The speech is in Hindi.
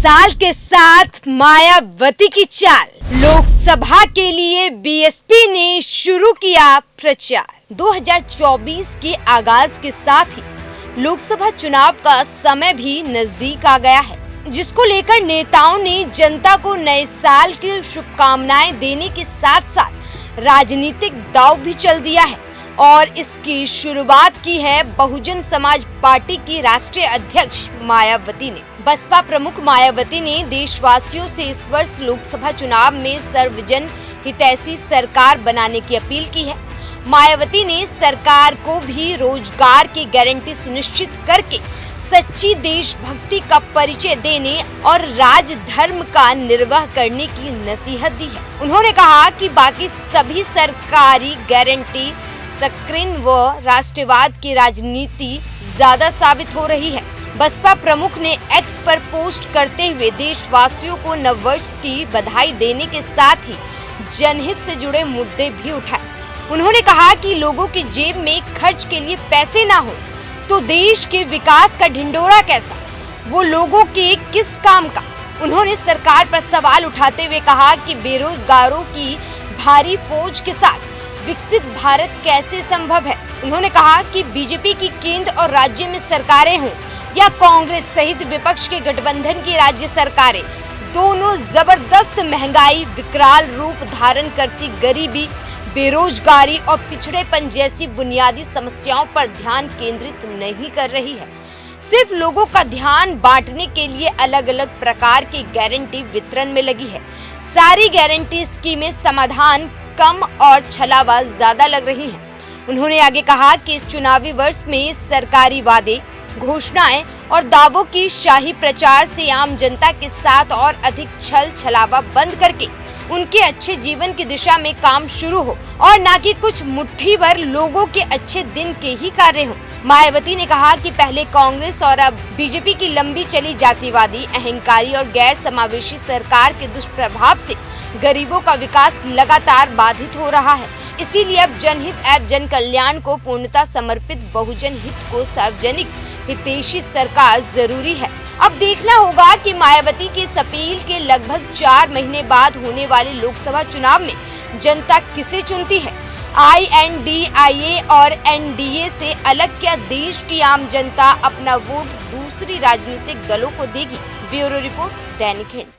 मिसाल के साथ मायावती की चाल, लोकसभा के लिए बीएसपी ने शुरू किया प्रचार। 2024 के आगाज के साथ ही लोकसभा चुनाव का समय भी नजदीक आ गया है, जिसको लेकर नेताओं ने जनता को नए साल की शुभकामनाएं देने के साथ साथ राजनीतिक दांव भी चल दिया है और इसकी शुरुआत की है बहुजन समाज पार्टी की राष्ट्रीय अध्यक्ष मायावती ने। बसपा प्रमुख मायावती ने देशवासियों से इस वर्ष लोकसभा चुनाव में सर्वजन हितैषी सरकार बनाने की अपील की है। मायावती ने सरकार को भी रोजगार की गारंटी सुनिश्चित करके सच्ची देशभक्ति का परिचय देने और राजधर्म का निर्वाह करने की नसीहत दी है। उन्होंने कहा कि बाकी सभी सरकारी गारंटी सक्रिय व राष्ट्रवाद की राजनीति ज्यादा साबित हो रही है। बसपा प्रमुख ने एक्स पर पोस्ट करते हुए देशवासियों को नववर्ष की बधाई देने के साथ ही जनहित से जुड़े मुद्दे भी उठाए। उन्होंने कहा कि लोगों की जेब में खर्च के लिए पैसे ना हो तो देश के विकास का ढिंडोरा कैसा, वो लोगों के किस काम का। उन्होंने सरकार पर सवाल उठाते हुए कहा कि बेरोजगारों की भारी फौज के साथ विकसित भारत कैसे संभव है। उन्होंने कहा कि बीजेपी की केंद्र और राज्य में सरकारें हों या कांग्रेस सहित विपक्ष के गठबंधन की राज्य सरकारें, दोनों जबरदस्त महंगाई, विकराल रूप धारण करती गरीबी, बेरोजगारी और पिछड़ेपन जैसी बुनियादी समस्याओं पर ध्यान केंद्रित नहीं कर रही है। सिर्फ लोगों का ध्यान बांटने के लिए अलग अलग प्रकार की गारंटी वितरण में लगी है। सारी गारंटी स्कीमें समाधान कम और छलावा ज्यादा लग रही हैं। उन्होंने आगे कहा कि इस चुनावी वर्ष में सरकारी वादे, घोषणाएं और दावों की शाही प्रचार से आम जनता के साथ और अधिक छल छलावा बंद करके उनके अच्छे जीवन की दिशा में काम शुरू हो और न कि कुछ मुट्ठी भर लोगों के अच्छे दिन के ही कार्य हो। मायावती ने कहा कि पहले कांग्रेस और अब बीजेपी की लंबी चली जातिवादी, अहंकारी और गैर समावेशी सरकार के दुष्प्रभाव से गरीबों का विकास लगातार बाधित हो रहा है। इसीलिए अब जनहित एवं जन कल्याण को पूर्णतः समर्पित बहुजन हित को सार्वजनिक हितैषी सरकार जरूरी है। अब देखना होगा कि मायावती की इस अपील के लगभग 4 महीने बाद होने वाले लोकसभा चुनाव में जनता किसे चुनती है। INDIA और NDA से अलग क्या देश की आम जनता अपना वोट दूसरी राजनीतिक दलों को देगी। ब्यूरो रिपोर्ट, दैनिक हिंद।